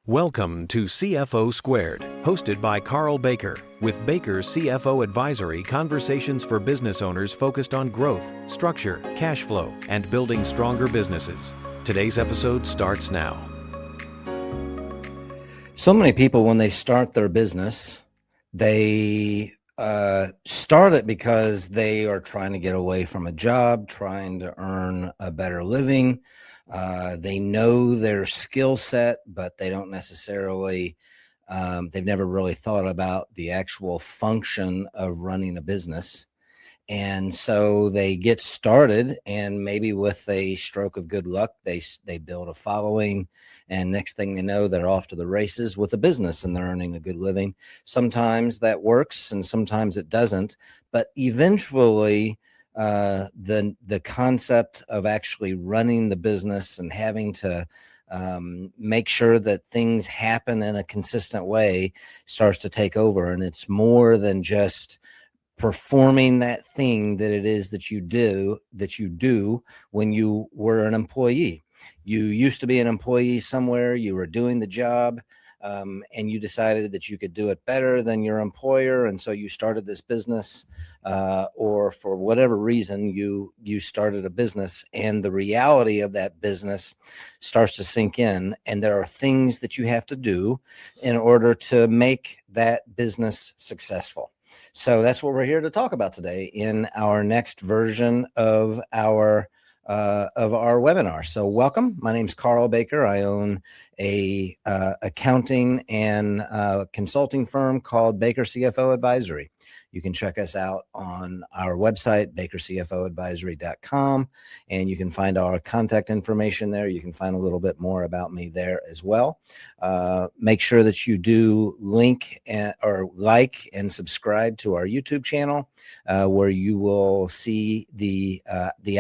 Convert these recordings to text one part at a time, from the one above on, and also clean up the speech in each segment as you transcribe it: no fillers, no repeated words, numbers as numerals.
Welcome to CFO Squared, hosted by Karl Baker, with Baker's CFO Advisory conversations for business owners focused on growth, structure, cash flow, and building stronger businesses. Today's episode starts now. So many people, when they start their business, they start it because they are trying to get away from a job, trying to earn a better living. They know their skill set, but they don't necessarily, they've never really thought about the actual function of running a business. And so they get started, and maybe with a stroke of good luck, they build a following, and next thing they know, they're off to the races with a business and they're earning a good living. Sometimes that works and sometimes it doesn't, but eventually the concept of actually running the business and having to make sure that things happen in a consistent way starts to take over. And it's more than just performing that thing that it is that you do when you were an employee. You used to be an employee somewhere, you were doing the job, and you decided that you could do it better than your employer, and so you started this business, or for whatever reason you started a business, and the reality of that business starts to sink in, and there are things that you have to do in order to make that business successful. So that's what we're here to talk about today in our next version of our webinar. So welcome. My name's Karl Baker. I own a accounting and consulting firm called Baker CFO Advisory. You can check us out on our website, bakercfoadvisory.com, and you can find our contact information there. You can find a little bit more about me there as well. Make sure that you do link or like and subscribe to our YouTube channel, where you will see the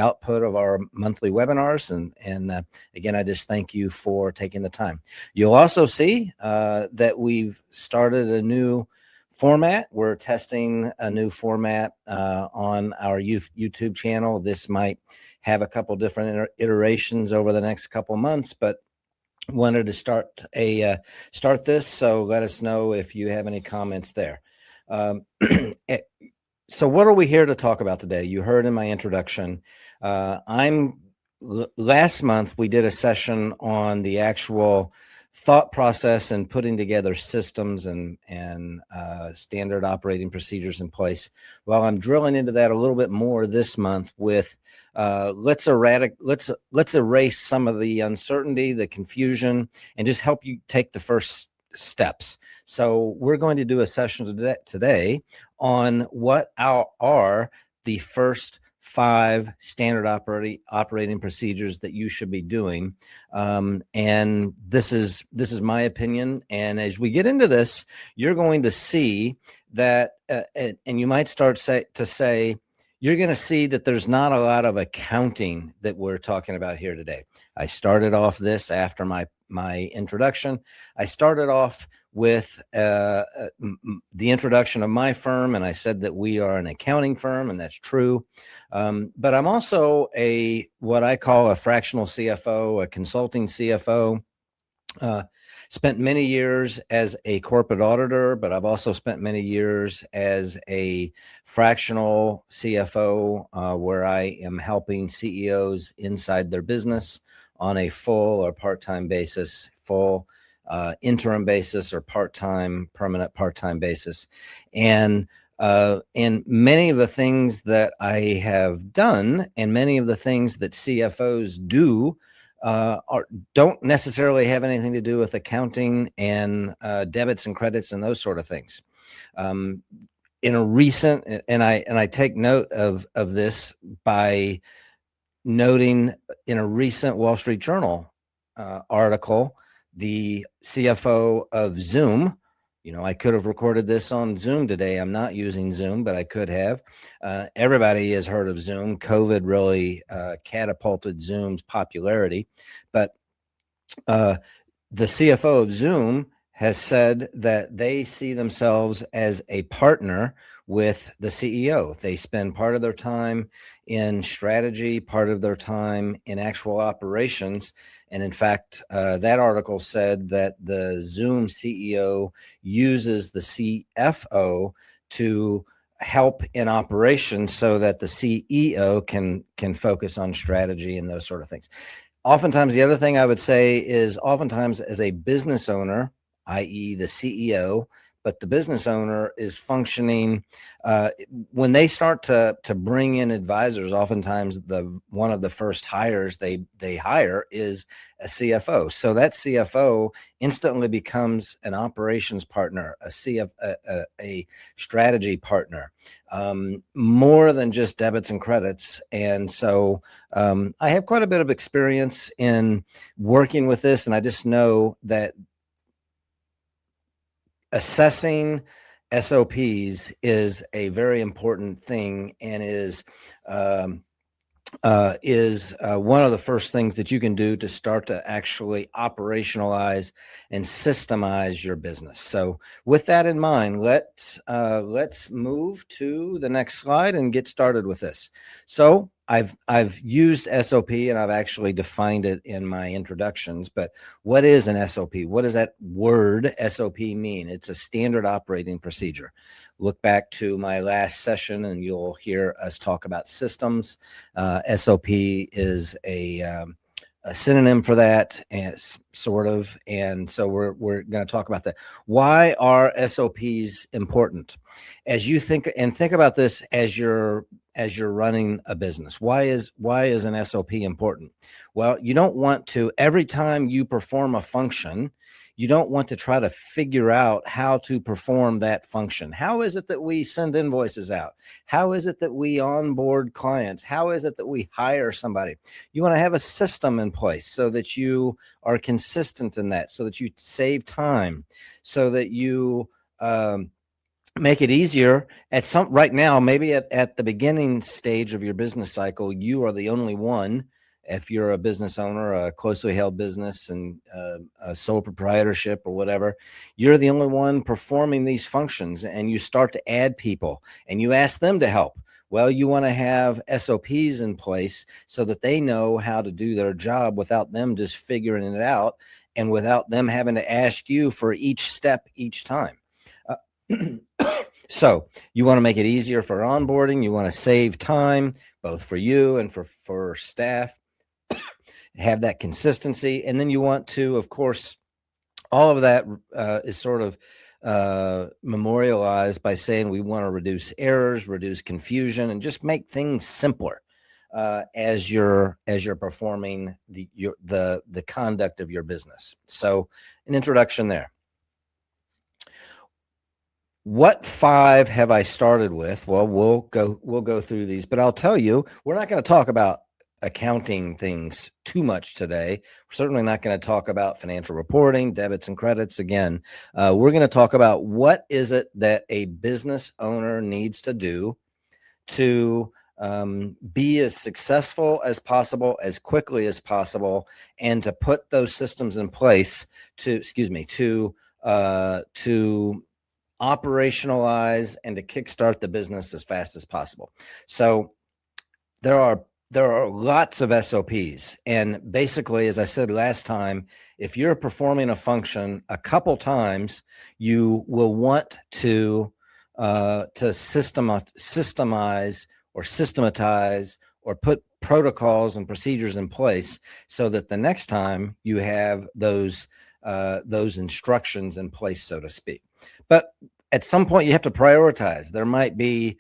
output of our monthly webinars. And again, I just thank you for taking the time. You'll also see that we've started a new format. We're testing a new format on our YouTube channel. This might have a couple different iterations over the next couple months, but wanted to start this. So let us know if you have any comments there. So what are we here to talk about today? You heard in my introduction, last month we did a session on the actual thought process and putting together systems and standard operating procedures in place. Well, I'm drilling into that a little bit more this month with let's erase some of the uncertainty, the confusion, and just help you take the first steps. So we're going to do a session today on what are the first 5 standard operating procedures that you should be doing. And this is my opinion. And as we get into this, you're going to see that, and you might start to say, you're going to see that there's not a lot of accounting that we're talking about here today. I started off this after my introduction. I started off with the introduction of my firm, and I said that we are an accounting firm, and that's true. But I'm also what I call a fractional CFO, a consulting CFO. Spent many years as a corporate auditor, but I've also spent many years as a fractional CFO, where I am helping CEOs inside their business on a full or part-time basis, full interim basis, or permanent part-time basis. And many of the things that I have done and many of the things that CFOs do don't necessarily have anything to do with accounting and debits and credits and those sort of things. In a recent, and I take note of this by noting in a recent Wall Street Journal article, the CFO of Zoom. I could have recorded this on Zoom today. I'm not using Zoom, but I could have. Everybody has heard of Zoom. COVID really catapulted Zoom's popularity. But the CFO of Zoom has said that they see themselves as a partner with the CEO. They spend part of their time in strategy, part of their time in actual operations. And in fact, that article said that the Zoom CEO uses the CFO to help in operations so that the CEO can focus on strategy and those sort of things. Oftentimes, the other thing I would say is oftentimes as a business owner, i.e. the CEO, but the business owner is functioning when they start to bring in advisors. Oftentimes, one of the first hires they hire is a CFO. So that CFO instantly becomes an operations partner, a strategy partner, more than just debits and credits. And so I have quite a bit of experience in working with this, and I just know that assessing SOPs is a very important thing, and is one of the first things that you can do to start to actually operationalize and systemize your business. So with that in mind, let's move to the next slide and get started with this. So I've used SOP, and I've actually defined it in my introductions, but what is an SOP? What does that word SOP mean? It's a standard operating procedure. Look back to my last session and you'll hear us talk about systems. SOP is a synonym for that, and sort of. And so we're going to talk about that. Why are SOPs important? As you think about this as you're running a business, why is an SOP important? Well, you don't want to, every time you perform a function, you don't want to try to figure out how to perform that function. How is it that we send invoices out? How is it that we onboard clients? How is it that we hire somebody? You want to have a system in place so that you are consistent in that, so that you save time, so that you make it easier right now, maybe at the beginning stage of your business cycle, you are the only one. If you're a business owner, a closely held business, and a sole proprietorship or whatever, you're the only one performing these functions, and you start to add people and you ask them to help. Well, you want to have SOPs in place so that they know how to do their job without them just figuring it out, and without them having to ask you for each step each time. So you want to make it easier for onboarding. You want to save time, both for you and for staff, have that consistency. And then you want to, of course, all of that is sort of memorialized by saying we want to reduce errors, reduce confusion, and just make things simpler as you're performing the conduct of your business. So an introduction there. What 5 have I started with? Well, we'll go through these, but I'll tell you, we're not going to talk about accounting things too much today. We're certainly not going to talk about financial reporting, debits and credits. Again, we're going to talk about what is it that a business owner needs to do to be as successful as possible, as quickly as possible, and to put those systems in place to operationalize and to kickstart the business as fast as possible. So there are lots of SOPs, and basically, as I said last time, if you're performing a function a couple times, you will want to systemize or systematize or put protocols and procedures in place so that the next time you have those instructions in place, so to speak. But at some point you have to prioritize. There might be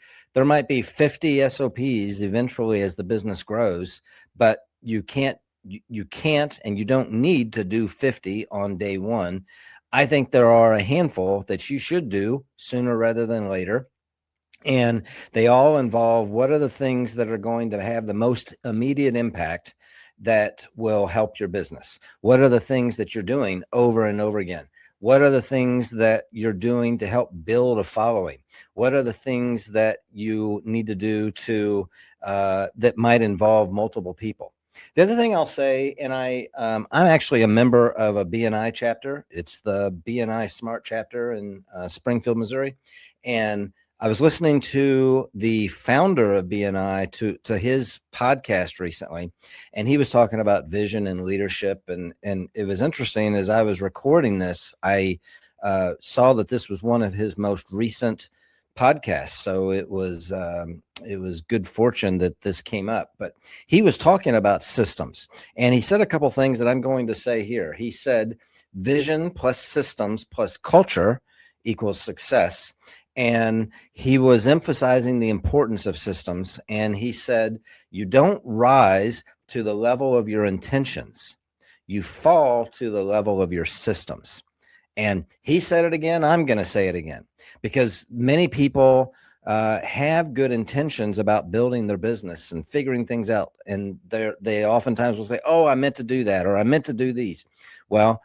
50 SOPs eventually as the business grows, but you can't and you don't need to do 50 on day one. I think there are a handful that you should do sooner rather than later. And they all involve what are the things that are going to have the most immediate impact that will help your business? What are the things that you're doing over and over again? What are the things that you're doing to help build a following? What are the things that you need to do to that might involve multiple people? The other thing I'll say, and I'm actually a member of a BNI chapter. It's the BNI Smart chapter in Springfield, Missouri. And I was listening to the founder of BNI to his podcast recently, and he was talking about vision and leadership. And it was interesting as I was recording this, I saw that this was one of his most recent podcasts. So it was good fortune that this came up. But he was talking about systems, and he said a couple things that I'm going to say here. He said vision plus systems plus culture equals success. And he was emphasizing the importance of systems. And he said, you don't rise to the level of your intentions. You fall to the level of your systems. And he said it again. I'm going to say it again, because many people have good intentions about building their business and figuring things out. And they oftentimes will say, oh, I meant to do that, or I meant to do these. Well,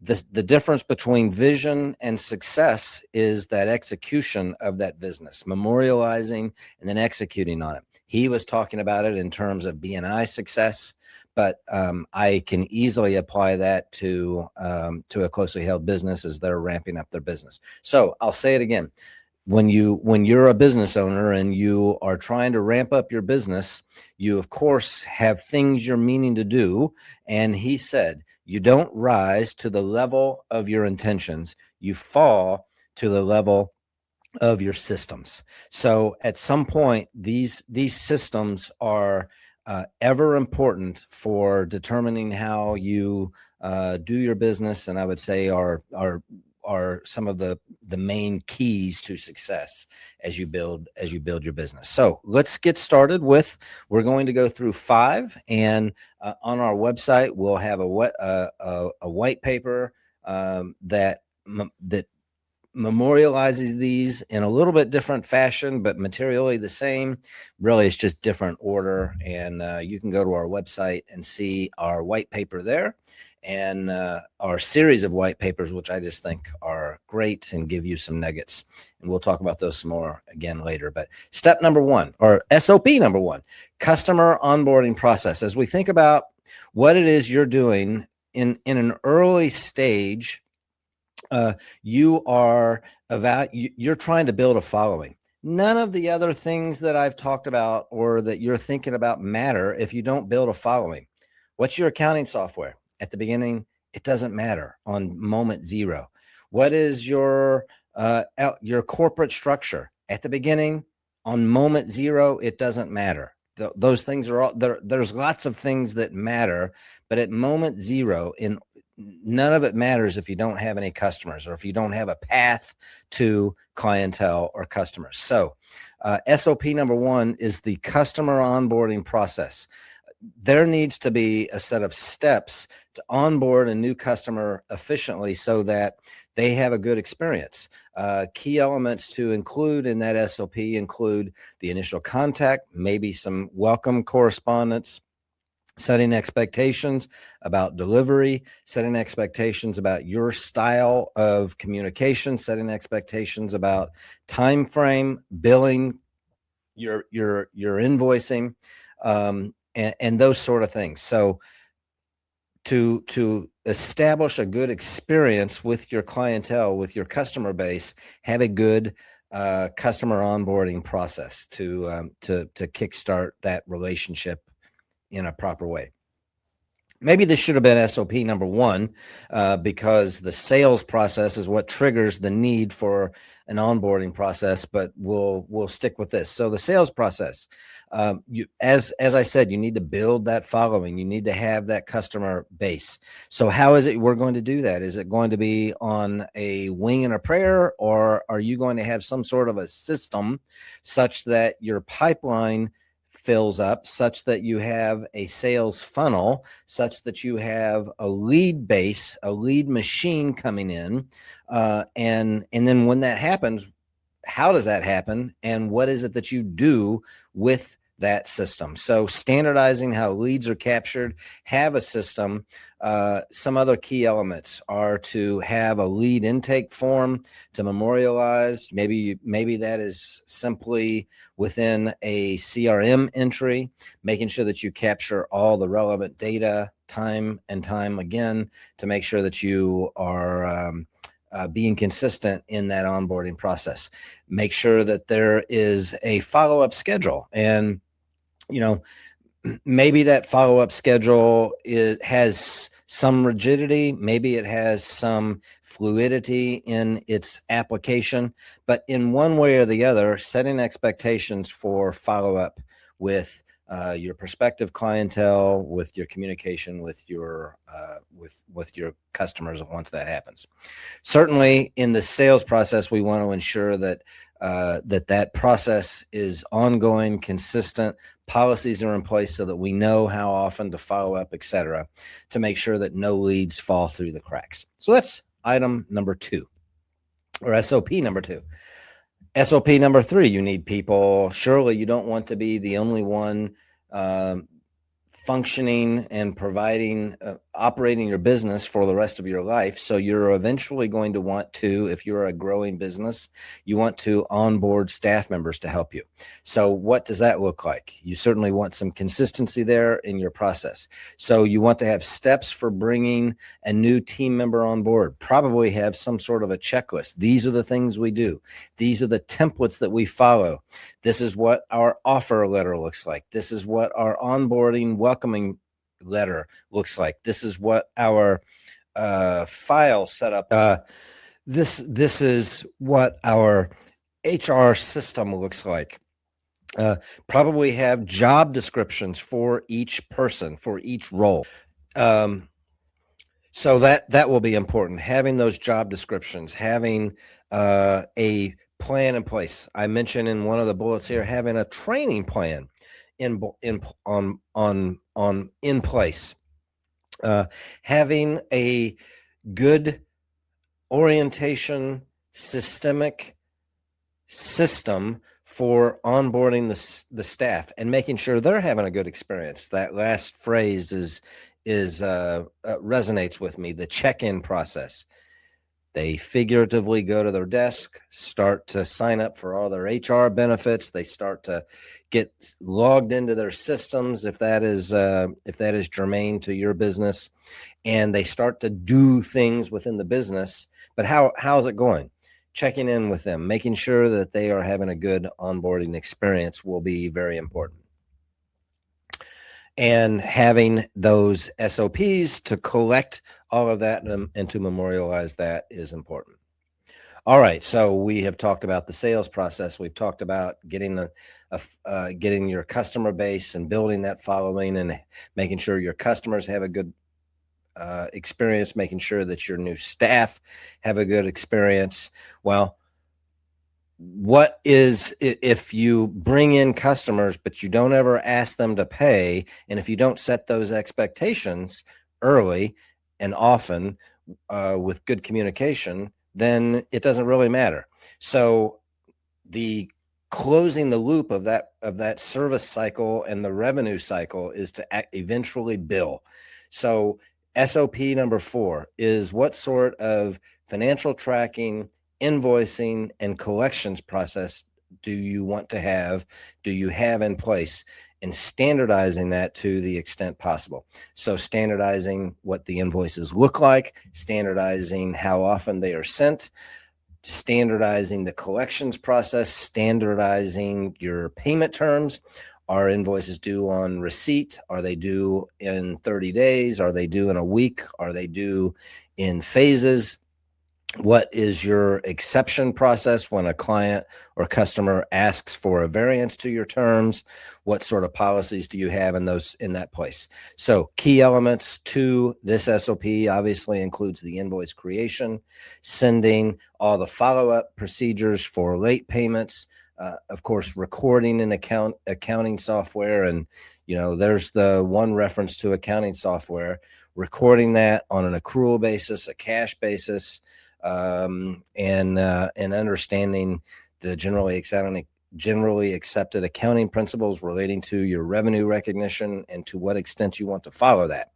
the difference between vision and success is that execution of that business, memorializing and then executing on it. He was talking about it in terms of BNI success, but I can easily apply that to a closely held business as they're ramping up their business. So I'll say it again. When you're a business owner and you are trying to ramp up your business, you of course have things you're meaning to do. And he said, you don't rise to the level of your intentions. You fall to the level of your systems. So at some point, these systems are ever important for determining how you do your business, and I would say are some of the main keys to success as you build your business. So let's get started with. We're going to go through 5, and on our website we'll have a white paper that memorializes these in a little bit different fashion, but materially the same. Really, it's just different order. And you can go to our website and see our white paper there, and our series of white papers, which I just think are great and give you some nuggets. And we'll talk about those some more again later. But step number 1, or SOP number 1, customer onboarding process. As we think about what it is you're doing in an early stage, you're trying to build a following. None of the other things that I've talked about or that you're thinking about matter if you don't build a following. What's your accounting software? At the beginning, it doesn't matter on moment 0. What is your corporate structure? At the beginning, on moment 0, it doesn't matter. Those things are all there. There's lots of things that matter, but at moment 0, none of it matters if you don't have any customers or if you don't have a path to clientele or customers. So SOP number 1 is the customer onboarding process. There needs to be a set of steps to onboard a new customer efficiently so that they have a good experience. Key elements to include in that SOP include the initial contact, maybe some welcome correspondence, setting expectations about delivery, setting expectations about your style of communication, setting expectations about time frame, billing, your invoicing, and those sort of things. So to establish a good experience with your clientele, with your customer base, have a good customer onboarding process to kickstart that relationship in a proper way. Maybe this should have been SOP number 1 because the sales process is what triggers the need for an onboarding process, but we'll stick with this. So the sales process, as I said, you need to build that following. You need to have that customer base. So how is it we're going to do that? Is it going to be on a wing and a prayer, or are you going to have some sort of a system such that your pipeline fills up, such that you have a sales funnel, such that you have a lead base, a lead machine coming in, and then when that happens, how does that happen, and what is it that you do with that system. So standardizing how leads are captured, have a system. Some other key elements are to have a lead intake form to memorialize. Maybe that is simply within a CRM entry, making sure that you capture all the relevant data time and time again to make sure that you are being consistent in that onboarding process. Make sure that there is a follow-up schedule, and maybe that follow-up schedule has some rigidity, maybe it has some fluidity in its application, but in one way or the other, setting expectations for follow-up with your prospective clientele, with your communication with your customers once that happens. Certainly in the sales process, we want to ensure that that process is ongoing, consistent, policies are in place so that we know how often to follow up, et cetera, to make sure that no leads fall through the cracks. So that's item number 2, or SOP number 2. SOP number 3, you need people. Surely you don't want to be the only one functioning and providing, operating your business for the rest of your life. So you're eventually going to want to, if you're a growing business, you want to onboard staff members to help you. So what does that look like? You certainly want some consistency there in your process. So you want to have steps for bringing a new team member on board. Probably have some sort of a checklist. These are the things we do. These are the templates that we follow. This is what our offer letter looks like. This is what our onboarding welcoming letter looks like. This is what our file setup. This is what our HR system looks like. Probably have job descriptions for each person, for each role. So that will be important. Having those job descriptions, having a plan in place. I mentioned in one of the bullets here, having a training plan in place. Having a good orientation systemic system for onboarding the staff and making sure they're having a good experience. That last phrase resonates with me. The check-in process. They figuratively go to their desk, start to sign up for all their HR benefits. They start to get logged into their systems if that is germane to your business, and they start to do things within the business. But how's it going? Checking in with them, making sure that they are having a good onboarding experience will be very important. And having those SOPs to collect all of that and to memorialize that is important. All right, so we have talked about the sales process. We've talked about getting getting your customer base and building that following and making sure your customers have a good experience, making sure that your new staff have a good experience. Well, what is, if you bring in customers, but you don't ever ask them to pay, and if you don't set those expectations early and often with good communication, then it doesn't really matter. So the closing the loop of that service cycle and the revenue cycle is to eventually bill. So SOP number 4 is what sort of financial tracking, invoicing, and collections process do you want to have, do you have in place, and standardizing that to the extent possible. So standardizing what the invoices look like, standardizing how often they are sent, standardizing the collections process, standardizing your payment terms. Are invoices due on receipt? Are they due in 30 days? Are they due in a week? Are they due in phases? What is your exception process when a client or customer asks for a variance to your terms? What sort of policies do you have in that place? So key elements to this SOP obviously includes the invoice creation, sending, all the follow-up procedures for late payments, of course, recording in accounting software. And, there's the one reference to accounting software, recording that on an accrual basis, a cash basis, and understanding the generally generally accepted accounting principles relating to your revenue recognition and to what extent you want to follow that.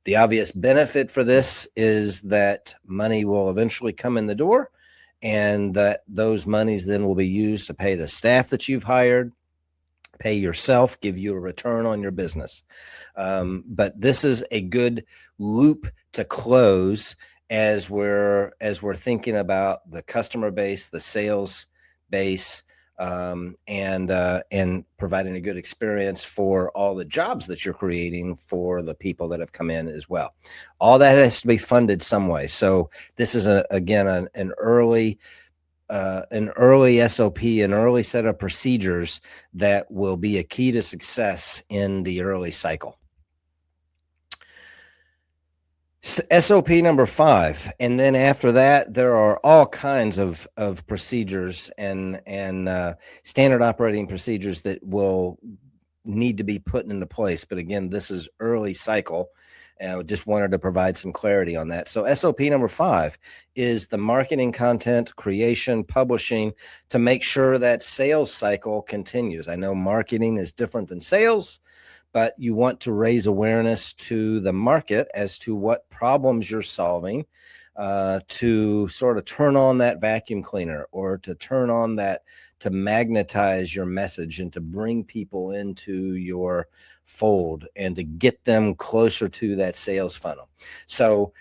The obvious benefit for this is that money will eventually come in the door, and that those monies then will be used to pay the staff that you've hired, pay yourself, give you a return on your business. But this is a good loop to close as we're thinking about the customer base, the sales base, and providing a good experience for all the jobs that you're creating for the people that have come in as well. All that has to be funded some way. So this is again an early SOP, an early set of procedures that will be a key to success in the early cycle. SOP number 5, and then after that, there are all kinds of procedures and standard operating procedures that will need to be put into place. But again, this is early cycle. I just wanted to provide some clarity on that. So SOP number 5 is the marketing, content creation, publishing to make sure that sales cycle continues. I know marketing is different than sales, but you want to raise awareness to the market as to what problems you're solving, to sort of turn on that vacuum cleaner, or to turn on that, to magnetize your message and to bring people into your fold and to get them closer to that sales funnel. So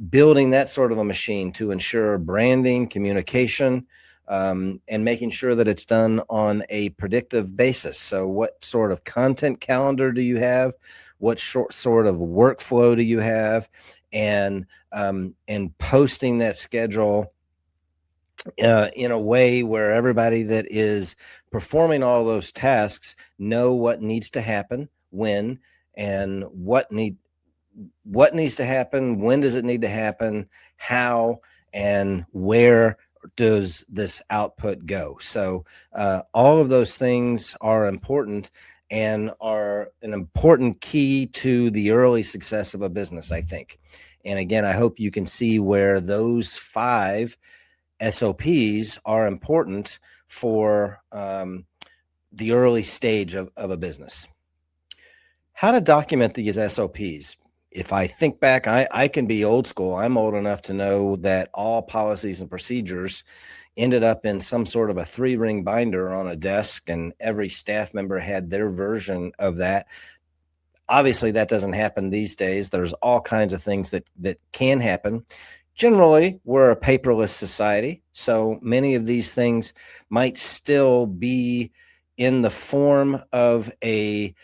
building that sort of a machine to ensure branding, communication, and making sure that it's done on a predictive basis. So what sort of content calendar do you have? What sort of workflow do you have? And posting that schedule in a way where everybody that is performing all those tasks know what needs to happen, when, and what needs to happen, when does it need to happen, how, and where does this output go? So all of those things are important and are an important key to the early success of a business, I think. And again, I hope you can see where those 5 SOPs are important for the early stage of a business. How to document these SOPs? If I think back, I can be old school. I'm old enough to know that all policies and procedures ended up in some sort of a 3-ring binder on a desk, and every staff member had their version of that. Obviously, that doesn't happen these days. There's all kinds of things that can happen. Generally, we're a paperless society, so many of these things might still be in the form of a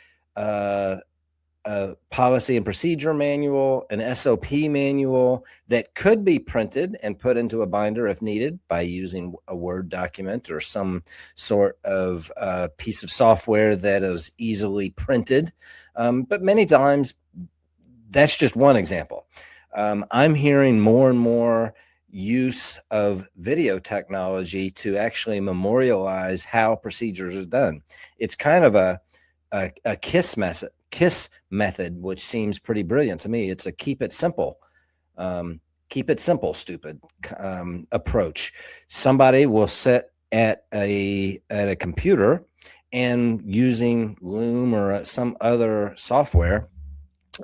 policy and procedure manual, an SOP manual that could be printed and put into a binder if needed by using a Word document or some sort of piece of software that is easily printed. But many times, that's just one example. I'm hearing more and more use of video technology to actually memorialize how procedures are done. It's kind of a KISS method, which seems pretty brilliant to me. It's a keep it simple, stupid approach. Somebody will sit at a computer and using Loom or some other software.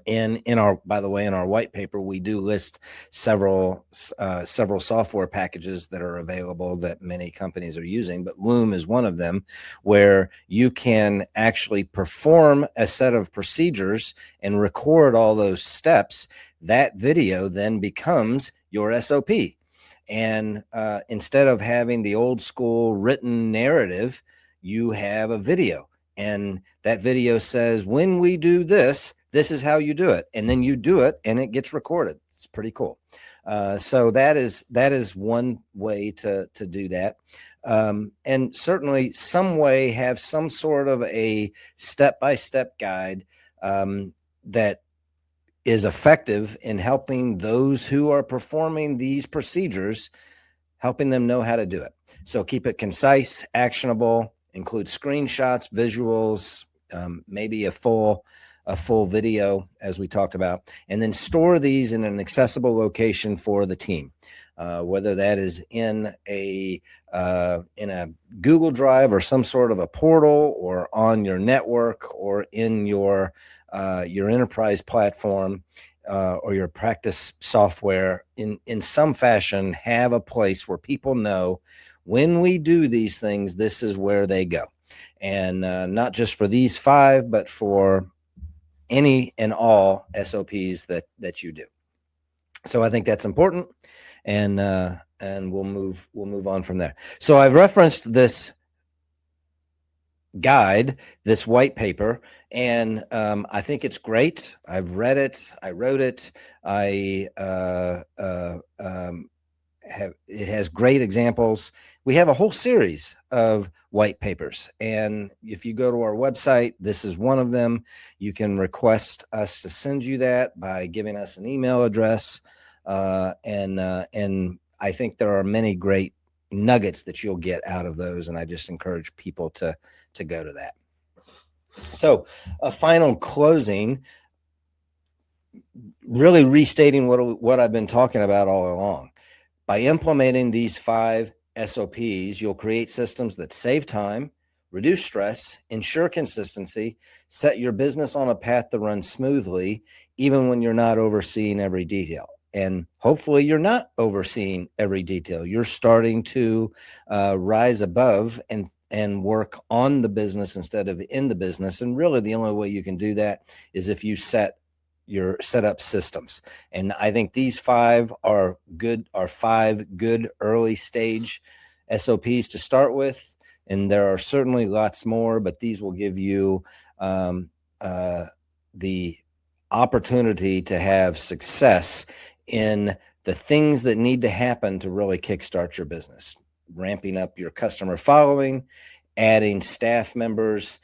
And by the way, in our white paper, we do list several software packages that are available that many companies are using, but Loom is one of them, where you can actually perform a set of procedures and record all those steps. That video then becomes your SOP. And instead of having the old school written narrative, you have a video. And that video says, when we do this, this is how you do it. And then you do it and it gets recorded. It's pretty cool. So that is one way to do that. And certainly some way have some sort of a step-by-step guide that is effective in helping those who are performing these procedures, helping them know how to do it. So keep it concise, actionable, include screenshots, visuals, maybe a full a full video, as we talked about, and then store these in an accessible location for the team, whether that is in a Google Drive or some sort of a portal, or on your network, or in your enterprise platform, or your practice software. In some fashion, have a place where people know when we do these things, this is where they go. And not just for these 5, but for any and all SOPs that you do. So I think that's important, and we'll move on from there. So I've referenced this guide, this white paper, and I think it's great. I've read it. I wrote it. It has great examples. We have a whole series of white papers, and if you go to our website, this is one of them. You can request us to send you that by giving us an email address, and I think there are many great nuggets that you'll get out of those, and I just encourage people to go to that. So a final closing, really restating what I've been talking about all along. By implementing these 5 SOPs, you'll create systems that save time, reduce stress, ensure consistency, set your business on a path to run smoothly, even when you're not overseeing every detail. And hopefully you're not overseeing every detail. You're starting to rise above and work on the business instead of in the business. And really the only way you can do that is if you set up systems. And I think these 5 are 5 good early stage SOPs to start with. And there are certainly lots more, but these will give you the opportunity to have success in the things that need to happen to really kickstart your business. Ramping up your customer following, adding staff members,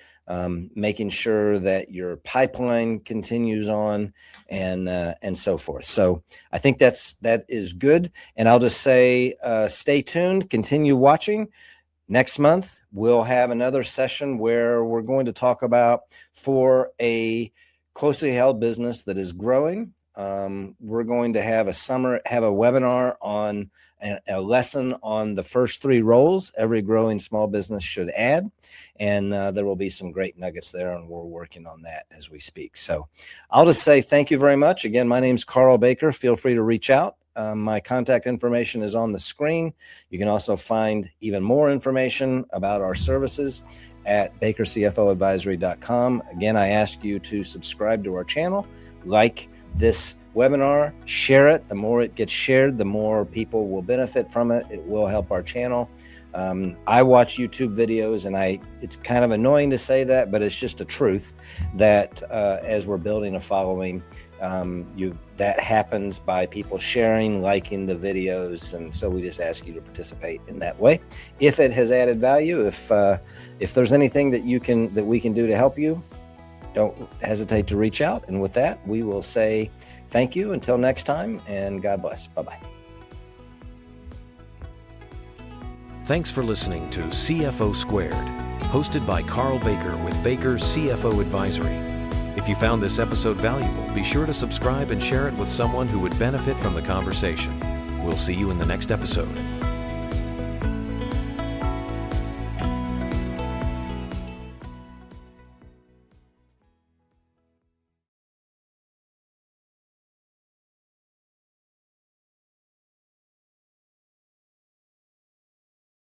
making sure that your pipeline continues on, and so forth. So I think that is good. And I'll just say, stay tuned, continue watching. Next month, we'll have another session where we're going to talk about, for a closely held business that is growing, we're going to have a webinar on a lesson on the first 3 roles every growing small business should add. And there will be some great nuggets there, and we're working on that as we speak. So I'll just say thank you very much. Again, my name's Karl Baker. Feel free to reach out. My contact information is on the screen. You can also find even more information about our services at bakercfoadvisory.com. Again, I ask you to subscribe to our channel, like this webinar, share it. The more it gets shared, the more people will benefit from it. It will help our channel. I watch YouTube videos, and it's kind of annoying to say that, but it's just a truth that as we're building a following, that happens by people sharing, liking the videos. And so we just ask you to participate in that way. If it has added value, if there's anything that we can do to help you, don't hesitate to reach out. And with that, we will say thank you until next time, and God bless. Bye-bye. Thanks for listening to CFO Squared, hosted by Karl Baker with Baker CFO Advisory. If you found this episode valuable, be sure to subscribe and share it with someone who would benefit from the conversation. We'll see you in the next episode.